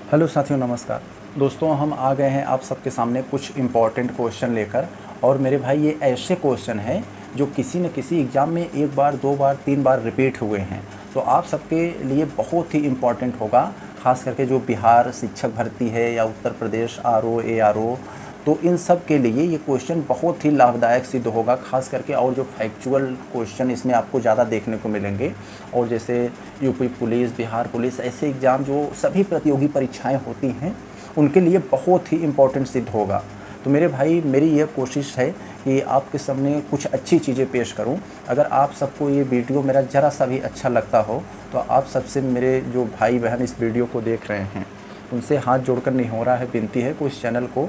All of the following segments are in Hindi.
हेलो साथियों, नमस्कार। दोस्तों, हम आ गए हैं आप सबके सामने कुछ इम्पॉर्टेंट क्वेश्चन लेकर। और मेरे भाई, ये ऐसे क्वेश्चन हैं जो किसी न किसी एग्ज़ाम में एक बार, दो बार, तीन बार रिपीट हुए हैं। तो आप सबके लिए बहुत ही इम्पॉर्टेंट होगा, ख़ास करके जो बिहार शिक्षक भर्ती है या उत्तर प्रदेश आरओ एआरओ, तो इन सब के लिए ये क्वेश्चन बहुत ही लाभदायक सिद्ध होगा, ख़ास करके। और जो फैक्चुअल क्वेश्चन इसमें आपको ज़्यादा देखने को मिलेंगे। और जैसे यूपी पुलिस, बिहार पुलिस, ऐसे एग्ज़ाम जो सभी प्रतियोगी परीक्षाएं होती हैं, उनके लिए बहुत ही इम्पोर्टेंट सिद्ध होगा। तो मेरे भाई, मेरी ये कोशिश है कि आपके सामने कुछ अच्छी चीज़ें पेश करूं। अगर आप सबको ये वीडियो मेरा ज़रा सा भी अच्छा लगता हो, तो आप सबसे, मेरे जो भाई बहन इस वीडियो को देख रहे हैं, उनसे हाथ जोड़कर नहीं हो रहा है, विनती है कि इस चैनल को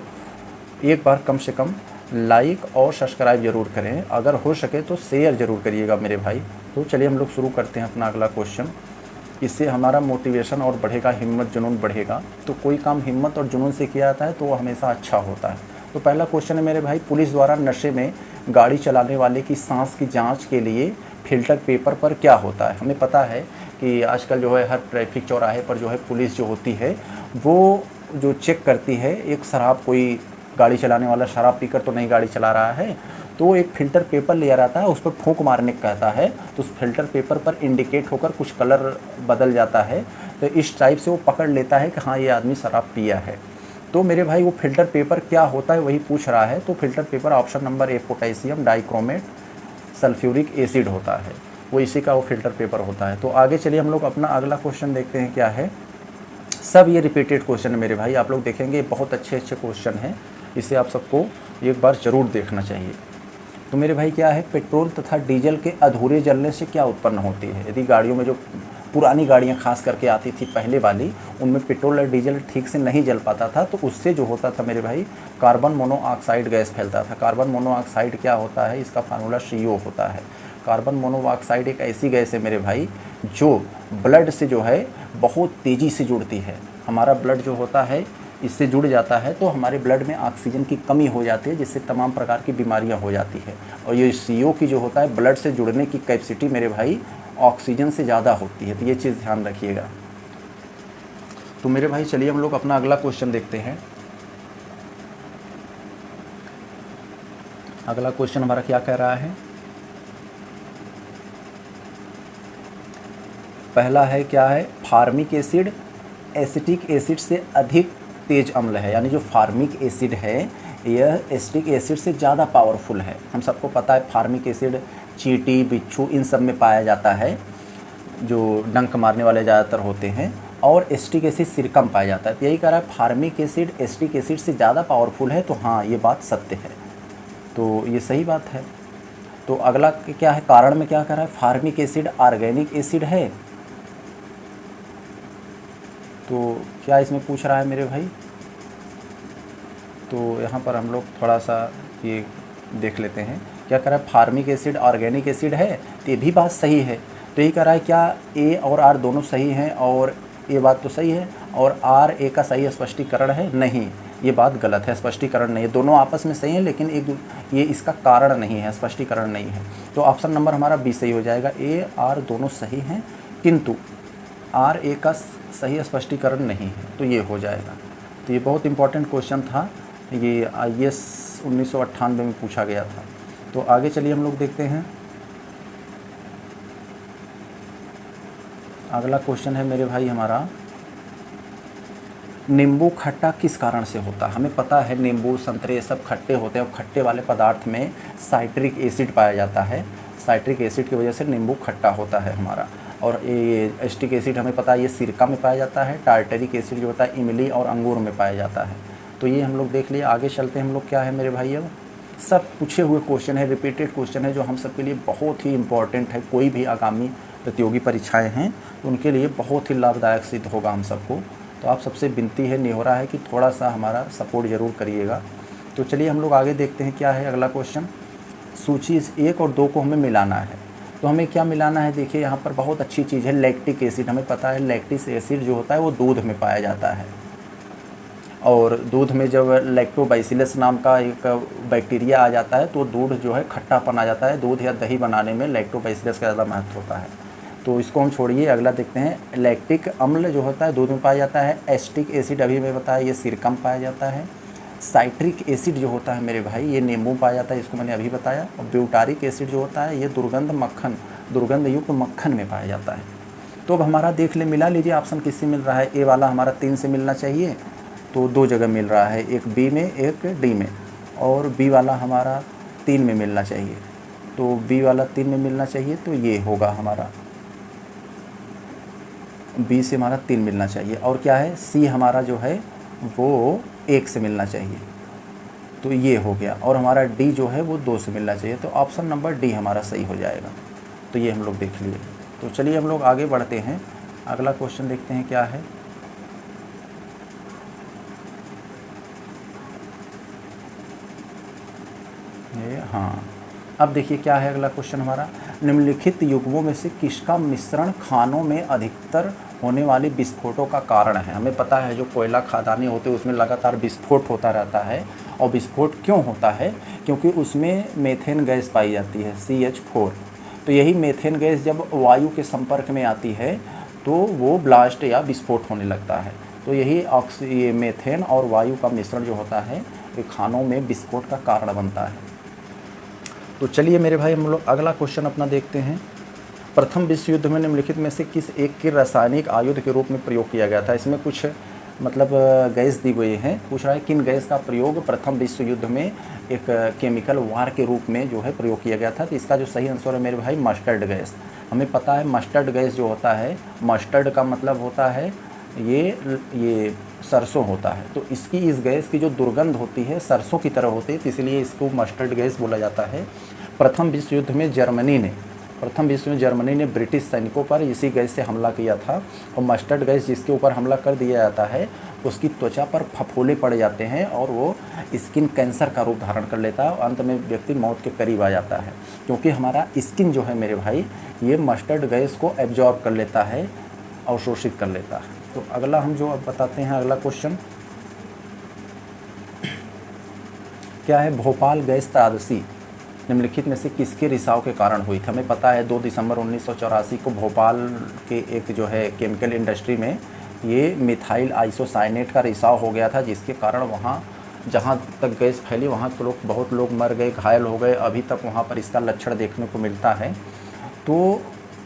एक बार कम से कम लाइक और सब्सक्राइब ज़रूर करें। अगर हो सके तो शेयर ज़रूर करिएगा मेरे भाई। तो चलिए हम लोग शुरू करते हैं अपना अगला क्वेश्चन। इससे हमारा मोटिवेशन और बढ़ेगा, हिम्मत जुनून बढ़ेगा। तो कोई काम हिम्मत और जुनून से किया जाता है तो वो हमेशा अच्छा होता है। तो पहला क्वेश्चन है मेरे भाई, पुलिस द्वारा नशे में गाड़ी चलाने वाले की सांस की जाँच के लिए फ़िल्टर पेपर पर क्या होता है? हमें पता है कि आजकल जो है हर ट्रैफिक चौराहे पर जो है पुलिस जो होती है वो जो चेक करती है, एक शराब, कोई गाड़ी चलाने वाला शराब पीकर तो नहीं गाड़ी चला रहा है, तो एक फ़िल्टर पेपर लिया रहता है, उस पर फूंक मारने को कहता है। तो उस फ़िल्टर पेपर पर इंडिकेट होकर कुछ कलर बदल जाता है, तो इस टाइप से वो पकड़ लेता है कि हाँ, ये आदमी शराब पिया है। तो मेरे भाई, वो फ़िल्टर पेपर क्या होता है वही पूछ रहा है। तो filter paper option number A, potassium dichromate sulphuric acid होता है, वो इसी का वो फ़िल्टर पेपर होता है। तो आगे चलिए हम लोग अपना अगला क्वेश्चन देखते हैं क्या है। सब ये रिपीटेड क्वेश्चन है मेरे भाई, आप लोग देखेंगे बहुत अच्छे अच्छे क्वेश्चन हैं। इसे आप सबको एक बार ज़रूर देखना चाहिए। तो मेरे भाई क्या है, पेट्रोल तथा डीजल के अधूरे जलने से क्या उत्पन्न होती है? यदि गाड़ियों में, जो पुरानी गाड़ियां खास करके आती थी पहले वाली, उनमें पेट्रोल और डीजल ठीक से नहीं जल पाता था, तो उससे जो होता था मेरे भाई, कार्बन मोनोऑक्साइड गैस फैलता था। कार्बन मोनोऑक्साइड क्या होता है? इसका फार्मूला CO होता है। कार्बन मोनोऑक्साइड एक ऐसी गैस है मेरे भाई जो ब्लड से जो है बहुत तेज़ी से जुड़ती है। हमारा ब्लड जो होता है इससे जुड़ जाता है, तो हमारे ब्लड में ऑक्सीजन की कमी हो जाती है, जिससे तमाम प्रकार की बीमारियां हो जाती है। और ये CO की जो होता है, ब्लड से जुड़ने की कैपेसिटी मेरे भाई ऑक्सीजन से ज़्यादा होती है। तो ये चीज़ ध्यान रखिएगा। तो मेरे भाई चलिए हम लोग अपना अगला क्वेश्चन देखते हैं। अगला क्वेश्चन हमारा क्या कह रहा है? पहला है क्या है, फार्मिक एसिड एसिटिक एसिड से अधिक तेज अम्ल है। यानी जो फार्मिक एसिड है, यह एसिटिक एसिड से ज़्यादा पावरफुल है। हम सबको पता है फार्मिक एसिड चींटी, बिच्छू, इन सब में पाया जाता है, जो डंक मारने वाले ज़्यादातर होते हैं। और एसिटिक एसिड सिरका में पाया जाता है। तो यही कह रहा है फार्मिक एसिड एसिटिक एसिड से ज़्यादा पावरफुल है। तो हाँ, ये बात सत्य है, तो ये सही बात है। तो अगला क्या है, कारण में क्या कह रहा है, फार्मिक एसिड ऑर्गेनिक एसिड है। तो क्या इसमें पूछ रहा है मेरे भाई? तो यहाँ पर हम लोग थोड़ा सा ये देख लेते हैं। क्या कह रहा है, फार्मिक एसिड ऑर्गेनिक एसिड है, तो ये भी बात सही है। तो यही कह रहा है क्या A और R दोनों सही हैं? और ये बात तो सही है। और R A का सही स्पष्टीकरण है? नहीं, ये बात गलत है, स्पष्टीकरण नहीं है। दोनों आपस में सही हैं, लेकिन ये इसका कारण नहीं है, स्पष्टीकरण नहीं है। तो ऑप्शन नंबर हमारा B सही हो जाएगा। A R दोनों सही हैं, किंतु R A का सही स्पष्टीकरण नहीं है, तो ये हो जाएगा। तो ये बहुत इंपॉर्टेंट क्वेश्चन था, ये IAS 1998 में पूछा गया था। तो आगे चलिए हम लोग देखते हैं। अगला क्वेश्चन है मेरे भाई हमारा, नींबू खट्टा किस कारण से होता है? हमें पता है नींबू, संतरे, ये सब खट्टे होते हैं, और खट्टे वाले पदार्थ में साइट्रिक एसिड पाया जाता है। साइट्रिक एसिड की वजह से नींबू खट्टा होता है हमारा। और ये एसिटिक एसिड हमें पता है ये सिरका में पाया जाता है। टार्टरिक एसिड जो होता है इमली और अंगूर में पाया जाता है। तो ये हम लोग देख लिए। आगे चलते हैं हम लोग, क्या है मेरे भाई, अब सब पूछे हुए क्वेश्चन है, रिपीटेड क्वेश्चन है, जो हम सब के लिए बहुत ही इम्पॉर्टेंट है। कोई भी आगामी प्रतियोगी परीक्षाएं हैं तो उनके लिए बहुत ही लाभदायक सिद्ध होगा हम सबको। तो आप सबसे विनती है, नहीं हो रहा है कि थोड़ा सा हमारा सपोर्ट ज़रूर करिएगा। तो चलिए हम लोग आगे देखते हैं क्या है अगला क्वेश्चन। सूची 1 और 2 को हमें मिलाना है। तो हमें क्या मिलाना है? देखिए यहाँ पर बहुत अच्छी चीज़ है, लैक्टिक एसिड। हमें पता है लैक्टिक एसिड जो होता है वो दूध में पाया जाता है। और दूध में जब लैक्टोबैसिलस नाम का एक बैक्टीरिया आ जाता है तो दूध जो है खट्टापन आ जाता है। दूध या दही बनाने में लैक्टोबैसिलस का ज़्यादा महत्व होता है। तो इसको हम छोड़िए, अगला देखते हैं। लैक्टिक अम्ल जो होता है दूध में पाया जाता है। एसिटिक एसिड अभी मैं बताया ये सिरका में पाया जाता है। साइट्रिक एसिड जो होता है मेरे भाई ये नींबू में पाया जाता है, इसको मैंने अभी बताया। और ब्यूटारिक एसिड जो होता है ये दुर्गंध युक्त मक्खन में पाया जाता है। तो अब हमारा देख ले, मिला लीजिए ऑप्शन किससे मिल रहा है। ए वाला हमारा 3 से मिलना चाहिए, तो 2 जगह मिल रहा है, एक बी में एक डी में। और बी वाला हमारा 3 में मिलना चाहिए, तो बी वाला 3 में मिलना चाहिए, तो ये होगा हमारा बी से हमारा 3 मिलना चाहिए। और क्या है, सी हमारा जो है वो 1 से मिलना चाहिए, तो ये हो गया। और हमारा डी जो है वो 2 से मिलना चाहिए, तो ऑप्शन नंबर डी हमारा सही हो जाएगा। तो ये हम लोग देख लिए। तो चलिए हम लोग आगे बढ़ते हैं, अगला क्वेश्चन देखते हैं क्या है। ये हाँ, अब देखिए क्या है अगला क्वेश्चन हमारा। निम्नलिखित युग्मों में से किसका मिश्रण खानों में अधिकतर होने वाले विस्फोटों का कारण है। हमें पता है जो कोयला खदानें होते हैं उसमें लगातार विस्फोट होता रहता है। और विस्फोट क्यों होता है, क्योंकि उसमें मेथेन गैस पाई जाती है CH4। तो यही मेथेन गैस जब वायु के संपर्क में आती है तो वो ब्लास्ट या विस्फोट होने लगता है। तो यही ये मेथेन और वायु का मिश्रण जो होता है ये खानों में विस्फोट का कारण बनता है। तो चलिए मेरे भाई हम लोग अगला क्वेश्चन अपना देखते हैं। प्रथम विश्व युद्ध में निम्नलिखित में से किस एक के रासायनिक आयुध के रूप में प्रयोग किया गया था। इसमें कुछ मतलब गैस दी गई हैं, पूछ रहा है किन गैस का प्रयोग प्रथम विश्व युद्ध में एक केमिकल वार के रूप में जो है प्रयोग किया गया था। तो इसका जो सही आंसर है मेरे भाई मस्टर्ड गैस। हमें पता है मस्टर्ड गैस जो होता है, मस्टर्ड का मतलब होता है ये सरसों होता है। तो इस गैस की जो दुर्गंध होती है सरसों की तरह होती है, तो इसलिए इसको मस्टर्ड गैस बोला जाता है। प्रथम विश्व युद्ध में जर्मनी ने ब्रिटिश सैनिकों पर इसी गैस से हमला किया था। और मस्टर्ड गैस जिसके ऊपर हमला कर दिया जाता है उसकी त्वचा पर फफोले पड़ जाते हैं और वो स्किन कैंसर का रूप धारण कर लेता है और अंत में व्यक्ति मौत के करीब आ जाता है, क्योंकि हमारा स्किन जो है मेरे भाई ये मस्टर्ड गैस को एब्जॉर्ब कर लेता है, अवशोषित कर लेता है। तो अगला हम जो अब बताते हैं अगला क्वेश्चन क्या है। भोपाल गैस त्रासदी निम्नलिखित में से किसके रिसाव के कारण हुई थी। हमें पता है 2 दिसंबर 1984 को भोपाल के एक जो है केमिकल इंडस्ट्री में ये मिथाइल आइसोसाइनेट का रिसाव हो गया था, जिसके कारण वहाँ जहाँ तक गैस फैली वहाँ के बहुत लोग मर गए, घायल हो गए। अभी तक वहाँ पर इसका लक्षण देखने को मिलता है। तो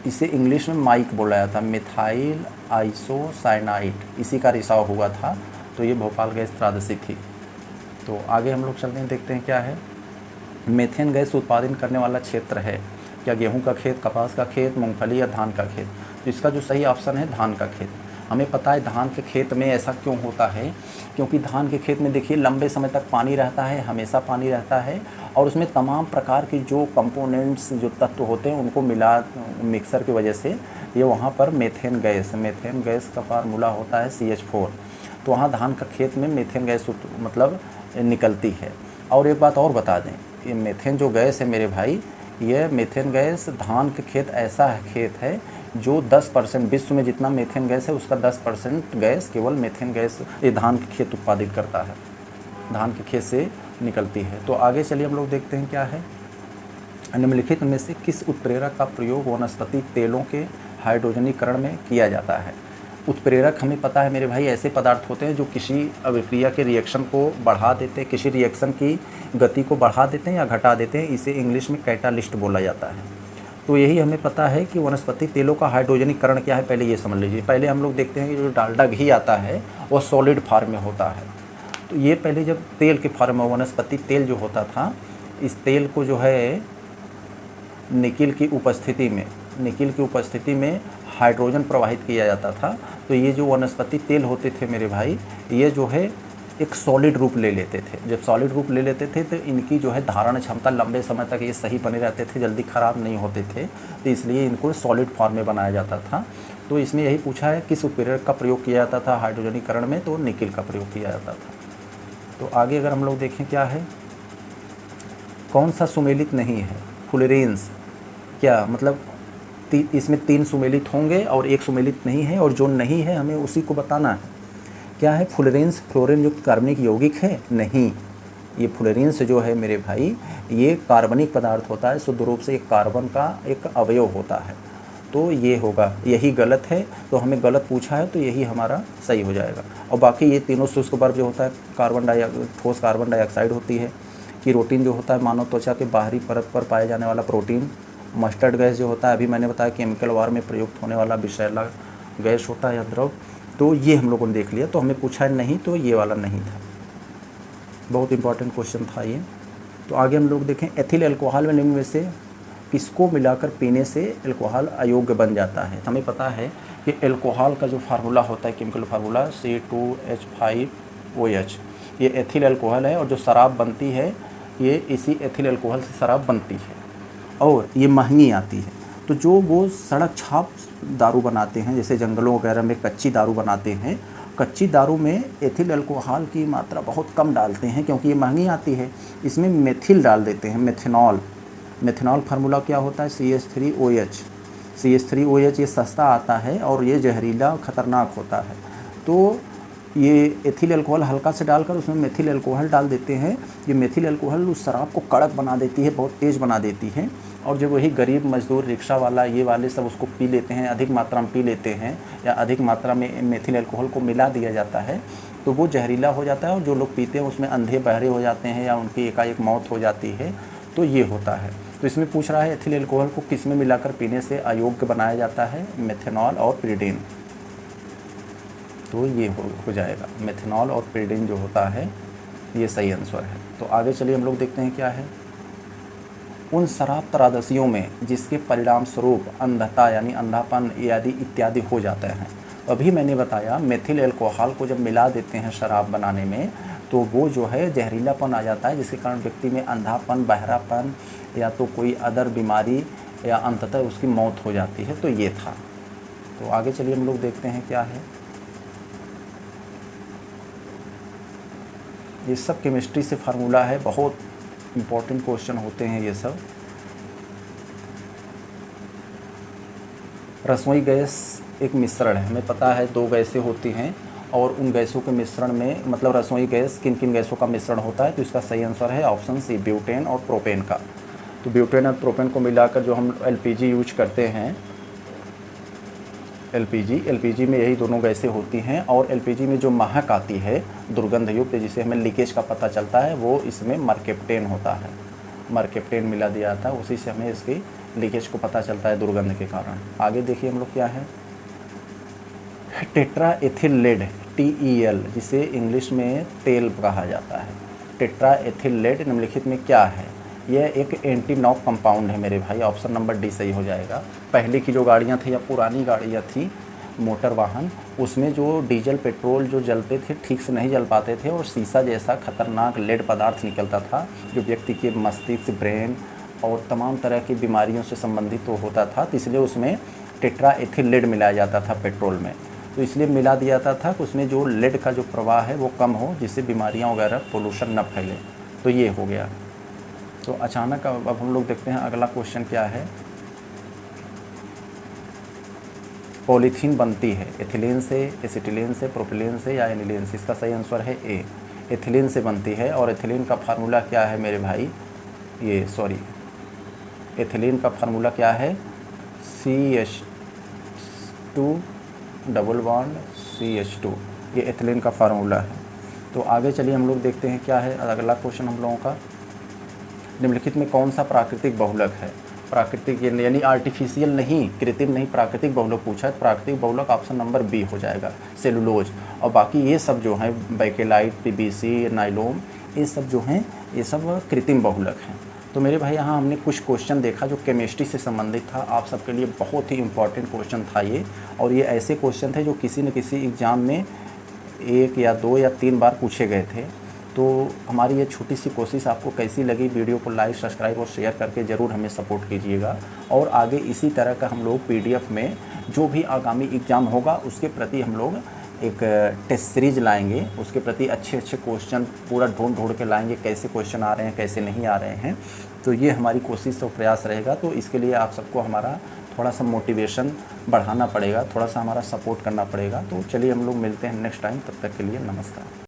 इसे इंग्लिश में माइक बोला जाता है, मिथाइल आइसोसाइनाइट, इसी का रिसाव हुआ था। तो ये भोपाल गैस त्रासदी थी। तो आगे हम लोग चलते हैं, देखते हैं क्या है। मेथेन गैस उत्पादन करने वाला क्षेत्र है क्या गेहूं का खेत, कपास का खेत, मूंगफली या धान का खेत। तो इसका जो सही ऑप्शन है धान का खेत। हमें पता है धान के खेत में ऐसा क्यों होता है, क्योंकि धान के खेत में देखिए लंबे समय तक पानी रहता है, हमेशा पानी रहता है और उसमें तमाम प्रकार के जो कंपोनेंट्स जो तत्व होते हैं उनको मिक्सर की वजह से ये वहाँ पर मेथेन गैस का फार्मूला होता है CH4। तो वहाँ धान का खेत में मेथेन गैस मतलब निकलती है। और एक बात और बता दें, ये मेथेन जो गैस है मेरे भाई, ये मेथेन गैस धान के खेत ऐसा खेत है जो 10% विश्व में जितना मेथेन गैस है उसका 10% गैस केवल मेथेन गैस ये धान के खेत उत्पादित करता है, धान के खेत से निकलती है। तो आगे चलिए हम लोग देखते हैं क्या है। निम्नलिखित में से किस उत्प्रेरक का प्रयोग वनस्पति तेलों के हाइड्रोजनीकरण में किया जाता है। उत्प्रेरक हमें पता है मेरे भाई ऐसे पदार्थ होते हैं जो किसी अभिक्रिया के रिएक्शन को बढ़ा देते हैं, किसी रिएक्शन की गति को बढ़ा देते हैं या घटा देते हैं। इसे इंग्लिश में कैटालिस्ट बोला जाता है। तो यही हमें पता है कि वनस्पति तेलों का हाइड्रोजनीकरण क्या है, पहले ये समझ लीजिए। पहले हम लोग देखते हैं कि जो डालडा घी आता है वो सॉलिड फॉर्म में होता है। तो ये पहले जब तेल के फॉर्म में वनस्पति तेल जो होता था, इस तेल को जो है निकिल की उपस्थिति में हाइड्रोजन प्रवाहित किया जाता था। तो ये जो वनस्पति तेल होते थे मेरे भाई, ये जो है एक सॉलिड रूप ले लेते थे। जब सॉलिड रूप ले लेते थे तो इनकी जो है धारण क्षमता लंबे समय तक ये सही बने रहते थे, जल्दी ख़राब नहीं होते थे। तो इसलिए इनको सॉलिड फॉर्म में बनाया जाता था। तो इसमें यही पूछा है किस उत्प्रेरक का प्रयोग किया जाता था हाइड्रोजनीकरण में, तो निकिल का प्रयोग किया जाता था। तो आगे अगर हम लोग देखें क्या है, कौन सा सुमेलित नहीं है। फुलरेंस क्या मतलब इसमें 3 सुमेलित होंगे और 1 सुमेलित नहीं है, और जो नहीं है हमें उसी को बताना है। क्या है फुलरेंस फ्लोरीन युक्त कार्बनिक यौगिक है? नहीं, ये फुलरेंस जो है मेरे भाई ये कार्बनिक पदार्थ होता है, शुद्ध रूप से एक कार्बन का एक अवयव होता है। तो ये होगा, यही गलत है, तो हमें गलत पूछा है तो यही हमारा सही हो जाएगा। और बाकी ये तीनों शुष्क बर्फ जो होता है ठोस कार्बन डाइऑक्साइड होती है, कीरोटिन जो होता है मानव त्वचा के बाहरी परत पर पाए जाने वाला प्रोटीन, मस्टर्ड गैस जो होता है अभी मैंने बताया केमिकल वार में प्रयुक्त होने वाला विषैला गैस होता है या द्रव, तो ये हम लोगों ने देख लिया। तो हमें पूछा है नहीं, तो ये वाला नहीं था। बहुत इंपॉर्टेंट क्वेश्चन था ये। तो आगे हम लोग देखें, एथिल अल्कोहल में निम्न में से किसको मिलाकर पीने से अल्कोहल अयोग्य बन जाता है। हमें पता है कि अल्कोहल का जो फार्मूला होता है, केमिकल फार्मूला C2H5OH, ये एथिल अल्कोहल है और जो शराब बनती है ये इसी एथिल अल्कोहल से शराब बनती है और ये महंगी आती है। तो जो वो सड़क छाप दारू बनाते हैं, जैसे जंगलों वगैरह में कच्ची दारू बनाते हैं, कच्ची दारू में एथिल अल्कोहल की मात्रा बहुत कम डालते हैं क्योंकि ये महंगी आती है। इसमें मेथिल डाल देते हैं, मेथनॉल। मेथनॉल फार्मूला क्या होता है, CH3OH। CH3OH ये सस्ता आता है और ये जहरीला खतरनाक होता है। तो ये एथिल अल्कोहल हल्का से डालकर उसमें मेथिल अल्कोहल डाल देते हैं। ये मेथिल अल्कोहल उस शराब को कड़क बना देती है, बहुत तेज़ बना देती है। और जब वही गरीब मजदूर, रिक्शा वाला, ये वाले सब उसको पी लेते हैं, अधिक मात्रा में पी लेते हैं या अधिक मात्रा में मेथिल अल्कोहल को मिला दिया जाता है, तो वो जहरीला हो जाता है और जो लोग पीते हैं उसमें अंधे बहरे हो जाते हैं या उनकी एकाएक मौत हो जाती है। तो ये होता है। तो इसमें पूछ रहा है एथिल अल्कोहल को किस में मिलाकर पीने से अयोग्य बनाया जाता है, मेथनॉल और पिरिडीन। तो ये हो जाएगा, मेथनॉल और पिरिडीन जो होता है ये सही आंसर है। तो आगे चलिए हम लोग देखते हैं क्या है। उन शराब त्रादसियों में जिसके परिणाम स्वरूप अंधता यानी अंधापन इत्यादि हो जाते हैं। अभी मैंने बताया मेथिल अल्कोहल को जब मिला देते हैं शराब बनाने में तो वो जो है जहरीलापन आ जाता है, जिसके कारण व्यक्ति में अंधापन, बहरापन या तो कोई अदर बीमारी या अंततः उसकी मौत हो जाती है। तो ये था। तो आगे चलिए हम लोग देखते हैं क्या है। ये सब केमिस्ट्री से फार्मूला है, बहुत इम्पोर्टेंट क्वेश्चन होते हैं ये सब। रसोई गैस एक मिश्रण है, हमें पता है 2 गैसें होती हैं और उन गैसों के मिश्रण में, मतलब रसोई गैस किन किन गैसों का मिश्रण होता है, तो इसका सही आंसर है ऑप्शन सी, ब्यूटेन और प्रोपेन का। तो ब्यूटेन और प्रोपेन को मिलाकर जो हम LPG यूज करते हैं, LPG में यही दोनों गैसें होती हैं और LPG में जो महक आती है दुर्गंध युक्त, जिसे हमें लीकेज का पता चलता है, वो इसमें मरकेप्टेन होता है। मरकेप्टेन मिला दिया था, उसी से हमें इसकी लीकेज को पता चलता है दुर्गंध के कारण। आगे देखिए हम लोग क्या है, टेट्रा एथिल लेड, TEL, जिसे इंग्लिश में तेल कहा जाता है। टेट्रा एथिल लेड निम्नलिखित में क्या है। यह एक एंटी नॉक कंपाउंड है मेरे भाई, ऑप्शन नंबर डी सही हो जाएगा। पहले की जो गाड़ियाँ थी या पुरानी गाड़ियाँ थी, मोटर वाहन, उसमें जो डीजल पेट्रोल जो जलते थे ठीक से नहीं जल पाते थे और शीशा जैसा खतरनाक लेड पदार्थ निकलता था जो व्यक्ति के मस्तिष्क, ब्रेन और तमाम तरह की बीमारियों से संबंधित तो होता था। तो इसलिए उसमें टेट्रा एथिल लेड मिलाया जाता था पेट्रोल में। तो इसलिए मिला दिया जाता था कि उसमें जो लेड का जो प्रवाह है वो कम हो, जिससे बीमारियां वगैरह, पोल्यूशन न फैले। तो ये हो गया। तो अचानक अब हम लोग देखते हैं अगला क्वेश्चन क्या है। पॉलीथीन बनती है एथिलीन से, एसिटिलीन से, प्रोपिलीन से या एनिलीन से। इसका सही आंसर है ए, एथिलीन से बनती है। और एथिलीन का फार्मूला क्या है मेरे भाई, एथिलीन का फार्मूला क्या है, CH2 डबल बॉन्ड CH2, ये एथिलीन का फार्मूला है। तो आगे चलिए हम लोग देखते हैं क्या है अगला क्वेश्चन हम लोगों का। निम्नलिखित में कौन सा प्राकृतिक बहुलक है। प्राकृतिक यानी आर्टिफिशियल नहीं, कृत्रिम नहीं, प्राकृतिक बहुलक पूछा है। प्राकृतिक बहुलक ऑप्शन नंबर बी हो जाएगा, सेलुलोज। और बाकी ये सब जो हैं बैकेलाइट, PVC, नाइलोन, ये सब जो हैं ये सब कृत्रिम बहुलक हैं। तो मेरे भाई यहाँ हमने कुछ क्वेश्चन देखा जो केमिस्ट्री से संबंधित था, आप सबके लिए बहुत ही इम्पॉर्टेंट क्वेश्चन था ये। और ये ऐसे क्वेश्चन थे जो किसी न किसी एग्ज़ाम में 1 या 2 या 3 बार पूछे गए थे। तो हमारी ये छोटी सी कोशिश आपको कैसी लगी, वीडियो को लाइक, सब्सक्राइब और शेयर करके ज़रूर हमें सपोर्ट कीजिएगा। और आगे इसी तरह का हम लोग PDF में जो भी आगामी एग्ज़ाम होगा उसके प्रति हम लोग एक टेस्ट सीरीज लाएंगे, उसके प्रति अच्छे अच्छे क्वेश्चन पूरा ढूंढ के लाएंगे, कैसे क्वेश्चन आ रहे हैं, कैसे नहीं आ रहे हैं। तो ये हमारी कोशिश और प्रयास रहेगा। तो इसके लिए आप सबको हमारा थोड़ा सा मोटिवेशन बढ़ाना पड़ेगा, थोड़ा सा हमारा सपोर्ट करना पड़ेगा। तो चलिए हम लोग मिलते हैं नेक्स्ट टाइम, तब तक के लिए नमस्कार।